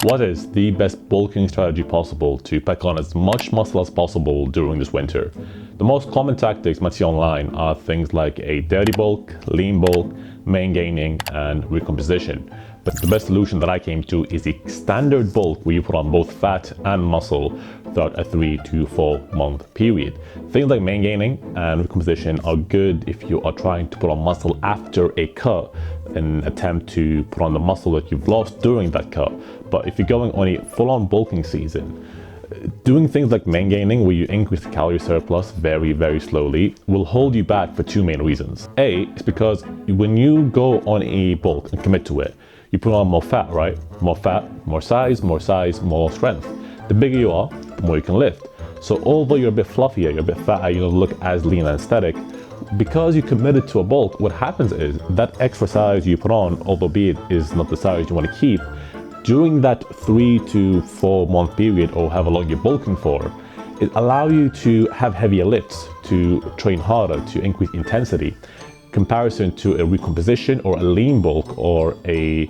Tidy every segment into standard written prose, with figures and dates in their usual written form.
What is the best bulking strategy possible to pack on as much muscle as possible during this winter? The most common tactics you might see online are things like a dirty bulk, lean bulk, main gaining, and recomposition. But the best solution that I came to is the standard bulk where you put on both fat and muscle throughout a 3 to 4 month period. Things like main gaining and recomposition are good if you are trying to put on muscle after a cut in an attempt to put on the muscle that you've lost during that cut. But if you're going on a full-on bulking season, doing things like main gaining, where you increase the calorie surplus very slowly, will hold you back for two main reasons. A, is because when you go on a bulk and commit to it, you put on more fat, right? More fat, more size, more strength. The bigger you are, the more you can lift. So although you're a bit fluffier, you're a bit fatter, you don't look as lean and aesthetic, because you committed to a bulk, what happens is that extra size you put on, although be it is not the size you want to keep, during that 3 to 4 month period, or however long you're bulking for, it allows you to have heavier lifts, to train harder, to increase intensity. Comparison to a recomposition or a lean bulk or a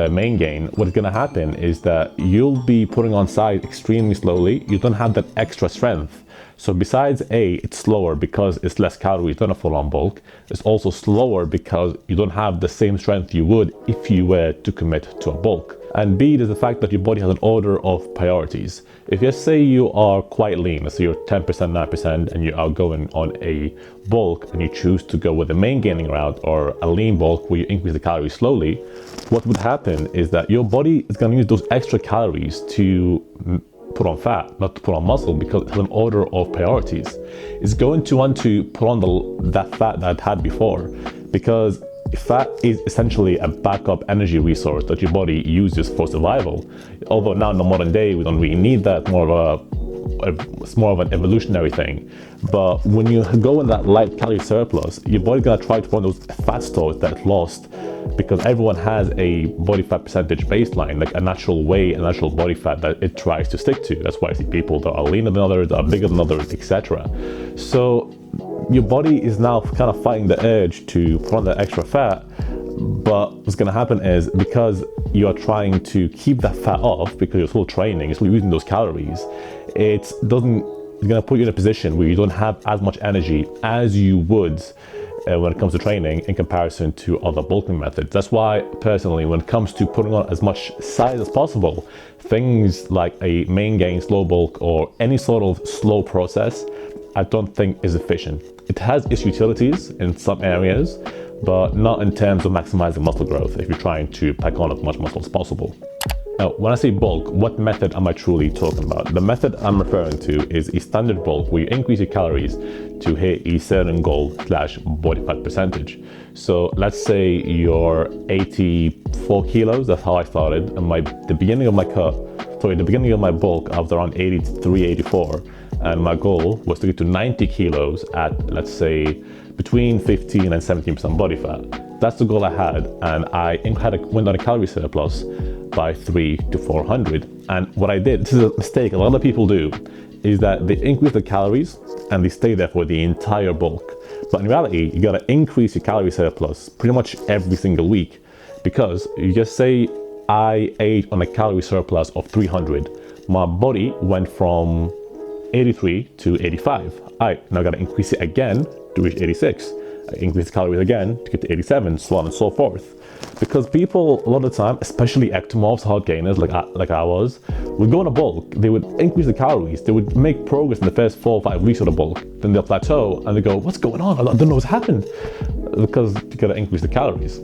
main gain, what's going to happen is that you'll be putting on size extremely slowly. You don't have that extra strength. So besides it's slower because it's less calories than a full-on bulk, it's also slower because you don't have the same strength you would if you were to commit to a bulk. And B, there's the fact that your body has an order of priorities. If you say you are quite lean, let's say you're 10%, 9%, and you are going on a bulk and you choose to go with a main gaining route or a lean bulk where you increase the calories slowly, what would happen is that your body is going to use those extra calories to put on fat, not to put on muscle, because it has an order of priorities. It's going to want to put on that fat that it had before, because fat is essentially a backup energy resource that your body uses for survival. Although now in the modern day, we don't really need that, it's more of an evolutionary thing. But when you go in that light calorie surplus, your body's gonna try to find those fat stores that it lost, because everyone has a body fat percentage baseline, like a natural weight, a natural body fat that it tries to stick to. That's why I see people that are leaner than others, that are bigger than others, etc. So your body is now kind of fighting the urge to put on that extra fat, but what's going to happen is, because you are trying to keep that fat off, because you're still training, you're still using those calories, it's going to put you in a position where you don't have as much energy as you would when it comes to training in comparison to other bulking methods. That's why personally, when it comes to putting on as much size as possible, things like a main gain slow bulk or any sort of slow process, I don't think is efficient. It has its utilities in some areas, but not in terms of maximizing muscle growth if you're trying to pack on as much muscle as possible. Now, when I say bulk, what method am I truly talking about? The method I'm referring to is a standard bulk where you increase your calories to hit a certain goal / body fat percentage. So let's say you're 84 kilos, that's how I started. And the beginning of my bulk, I was around 83, 84. And my goal was to get to 90 kilos at, let's say, between 15 and 17% body fat. That's the goal I had, and I went on a calorie surplus by 300 to 400. And what I did, this is a mistake a lot of people do, is that they increase the calories and they stay there for the entire bulk. But in reality, you gotta increase your calorie surplus pretty much every single week, because you just say I ate on a calorie surplus of 300. My body went from 83 to 85. Now I gotta increase it again to reach 86. I increase the calories again to get to 87, so on and so forth. Because people, a lot of the time, especially ectomorphs, hard gainers like I was, would go on a bulk, they would increase the calories, they would make progress in the first 4 or 5 weeks of the bulk, then they'll plateau and they go, what's going on? I don't know what's happened. Because you gotta increase the calories.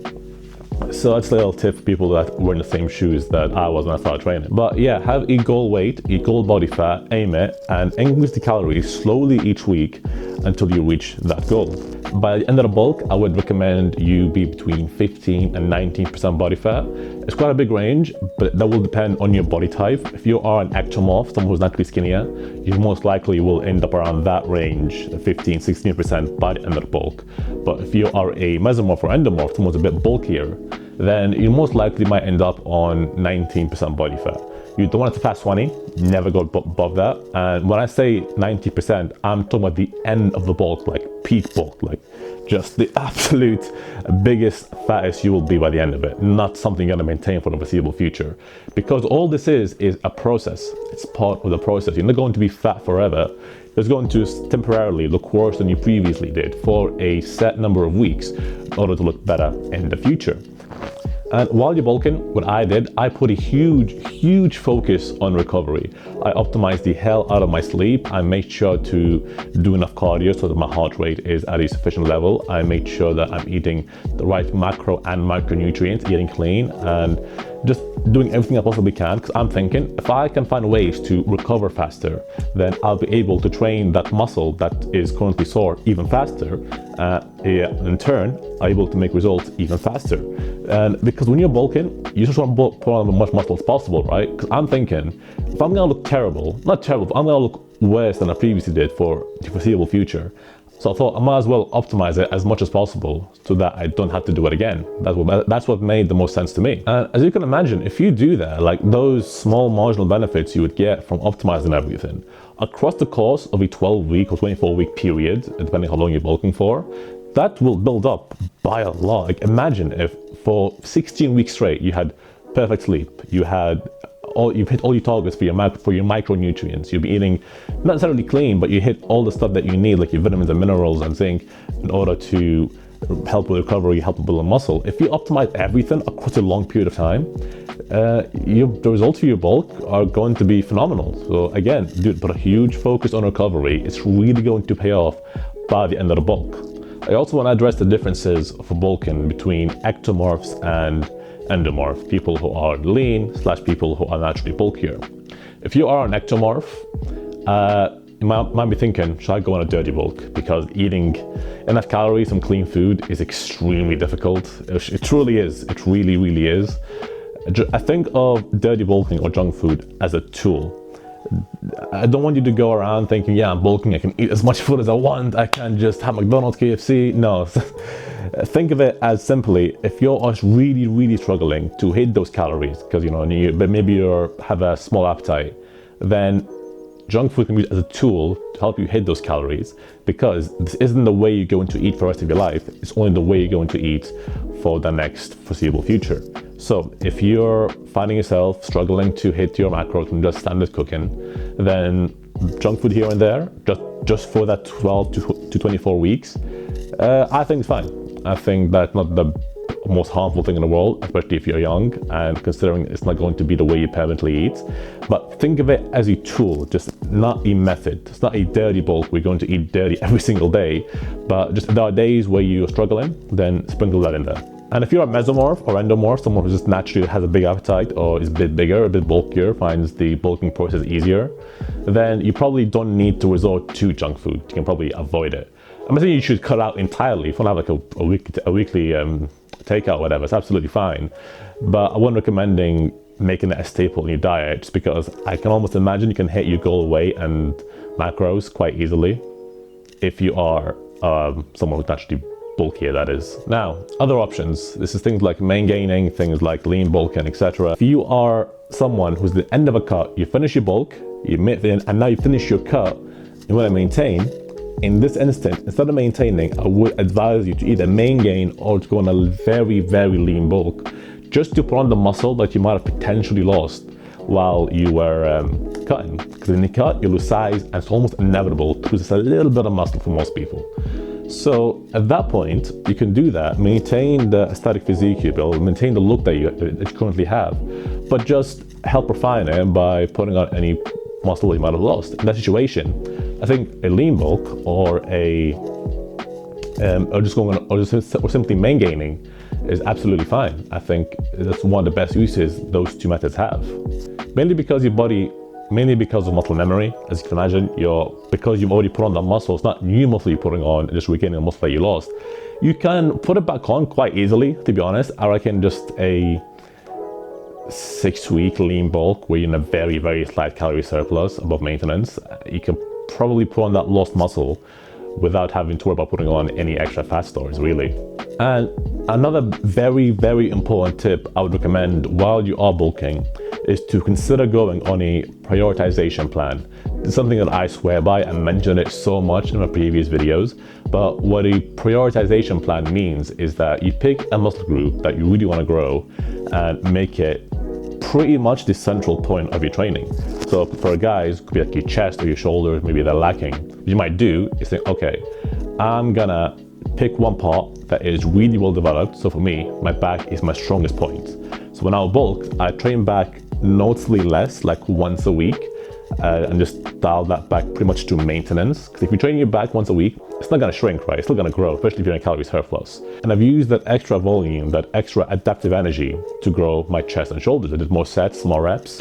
So that's a little tip for people that were in the same shoes that I was when I started training. But yeah, have a goal weight, a goal body fat, aim it, and increase the calories slowly each week until you reach that goal. By the end of the bulk, I would recommend you be between 15 and 19% body fat. It's quite a big range, but that will depend on your body type. If you are an ectomorph, someone who's naturally skinnier, you most likely will end up around that range, 15, 16% by the end of the bulk. But if you are a mesomorph or endomorph, someone who's a bit bulkier, then you most likely might end up on 19% body fat. You don't want it to pass 20, never go above that. And when I say 90%, I'm talking about the end of the bulk, like peak bulk, like just the absolute biggest, fattest you will be by the end of it, not something you're gonna maintain for the foreseeable future. Because all this is a process. It's part of the process. You're not going to be fat forever. It's going to temporarily look worse than you previously did for a set number of weeks in order to look better in the future. And while you're bulking, what I did, I put a huge focus on recovery. I optimized the hell out of my sleep. I made sure to do enough cardio so that my heart rate is at a sufficient level. I made sure that I'm eating the right macro and micronutrients, eating clean, and just doing everything I possibly can, because I'm thinking if I can find ways to recover faster, then I'll be able to train that muscle that is currently sore even faster. In turn, I'm able to make results even faster. And because when you're bulking, you just want to put on as much muscle as possible, right? Because I'm thinking, if I'm gonna look terrible, not terrible, but I'm gonna look worse than I previously did for the foreseeable future. So I thought I might as well optimize it as much as possible so that I don't have to do it again. That's what made the most sense to me. And as you can imagine, if you do that, like those small marginal benefits you would get from optimizing everything across the course of a 12-week or 24-week period, depending how long you're bulking for, that will build up by a lot. Like imagine if for 16 weeks straight you had perfect sleep, you've hit all your targets for your micronutrients. You'll be eating not necessarily clean, but you hit all the stuff that you need, like your vitamins and minerals and zinc, in order to help with recovery, help with building muscle. If you optimize everything across a long period of time, the results of your bulk are going to be phenomenal. So again, dude, put a huge focus on recovery. It's really going to pay off by the end of the bulk. I also want to address the differences for bulking between ectomorphs and endomorph, people who are lean / people who are naturally bulkier. If you are an ectomorph, you might be thinking, should I go on a dirty bulk? Because eating enough calories from clean food is extremely difficult. It truly is. It really is. I think of dirty bulking or junk food as a tool. I don't want you to go around thinking, yeah, I'm bulking, I can eat as much food as I want, I can just have McDonald's, KFC. No. Think of it as simply, if you're really struggling to hit those calories, because but maybe you have a small appetite, then junk food can be used as a tool to help you hit those calories, because this isn't the way you're going to eat for the rest of your life. It's only the way you're going to eat for the next foreseeable future. So if you're finding yourself struggling to hit your macros from just standard cooking, then junk food here and there, just for that 12 to 24 weeks, I think it's fine. I think that's not the most harmful thing in the world, especially if you're young and considering it's not going to be the way you permanently eat. But think of it as a tool, just not a method. It's not a dirty bulk. We're going to eat dirty every single day, but just if there are days where you're struggling, then sprinkle that in there. And if you're a mesomorph or endomorph, someone who just naturally has a big appetite or is a bit bigger, a bit bulkier, finds the bulking process easier, then you probably don't need to resort to junk food. You can probably avoid it. I'm not saying you should cut out entirely. If you want to have like a weekly takeout, whatever, it's absolutely fine. But I wasn't recommending making it a staple in your diet, just because I can almost imagine you can hit your goal weight and macros quite easily if you are someone who's naturally bulkier, that is. Now, other options. This is things like main gaining, things like lean bulking, etc. If you are someone who's at the end of a cut, you finish your bulk, and now you finish your cut, you want to maintain. In this instance, instead of maintaining, I would advise you to either main gain or to go on a very lean bulk, just to put on the muscle that you might have potentially lost while you were cutting. Because in the cut, you lose size, and it's almost inevitable to lose just a little bit of muscle for most people. So at that point, you can do that, maintain the aesthetic physique you build, maintain the look that you currently have, but just help refine it by putting on any muscle that you might have lost. In that situation, I think a lean bulk or simply main gaining is absolutely fine. I think that's one of the best uses those two methods have. Mainly because of muscle memory. As you can imagine, because you've already put on that muscle, it's not new muscle you're putting on, just regaining the muscle that you lost. You can put it back on quite easily, to be honest. I reckon just a 6-week lean bulk where you're in a very slight calorie surplus above maintenance, you can probably put on that lost muscle without having to worry about putting on any extra fat stores, really. And another very, very important tip I would recommend while you are bulking is to consider going on a prioritization plan. It's something that I swear by. I mentioned it so much in my previous videos, but what a prioritization plan means is that you pick a muscle group that you really want to grow and make it pretty much the central point of your training. So for guys, it could be like your chest or your shoulders, maybe they're lacking. What you might do is think, okay, I'm gonna pick one part that is really well developed. So for me, my back is my strongest point. So when I bulk, I train back noticeably less, like once a week, and just dial that back pretty much to maintenance. Because if you train your back once a week, it's not gonna shrink, right? It's still gonna grow, especially if you're in a calorie surplus. And I've used that extra volume, that extra adaptive energy to grow my chest and shoulders. I did more sets, more reps,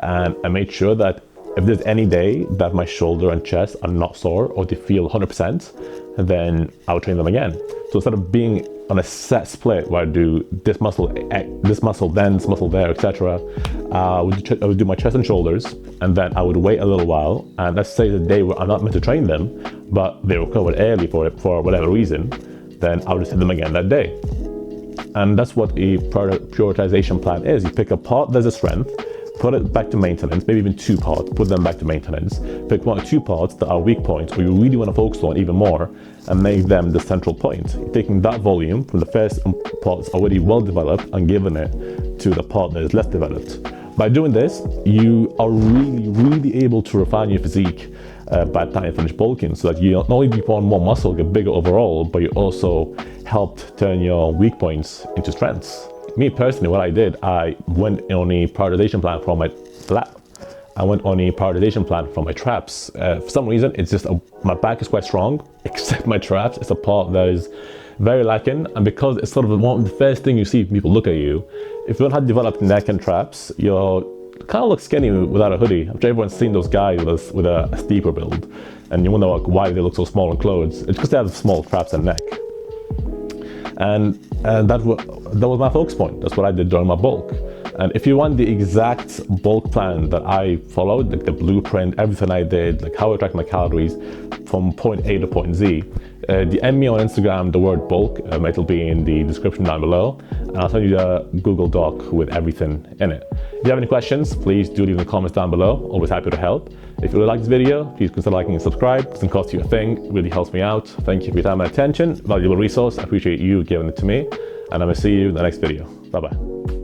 and I made sure that if there's any day that my shoulder and chest are not sore or they feel 100%, then I'll train them again. So instead of being on a set split where I do this muscle then this muscle there, etc., I would do my chest and shoulders, and then I would wait a little while. And let's say the day where I'm not meant to train them, but they recovered early for whatever reason, then I would just hit them again that day. And that's what a prioritization plan is. You pick a part that's a strength, put it back to maintenance, maybe even two parts, put them back to maintenance. Pick one or two parts that are weak points or you really want to focus on even more and make them the central point. You're taking that volume from the first parts already well developed and giving it to the part that is less developed. By doing this, you are really, really able to refine your physique by the time you finish bulking, so that you not only put on more muscle, get bigger overall, but you also helped turn your weak points into strengths. Me personally, what I did, I went on a prioritization plan for my traps. For some reason, it's just my back is quite strong, except my traps. It's a part that is very lacking, and because it's sort of one of the first thing you see when people look at you, if you don't have developed neck and traps, you're kind of look skinny without a hoodie. I'm sure everyone's seen those guys with a steeper build, and you wonder like, why they look so small in clothes. It's because they have small traps and neck. And that was my focus point. That's what I did during my bulk. And if you want the exact bulk plan that I followed, like the blueprint, everything I did, like how I track my calories from point A to point Z, DM me on Instagram, the word bulk, it'll be in the description down below, and I'll send you a Google Doc with everything in it. If you have any questions, please do leave in the comments down below. Always happy to help. If you really like this video, please consider liking and subscribe. It doesn't cost you a thing, it really helps me out. Thank you for your time and attention. Valuable resource. I appreciate you giving it to me, and I'm gonna see you in the next video. Bye bye.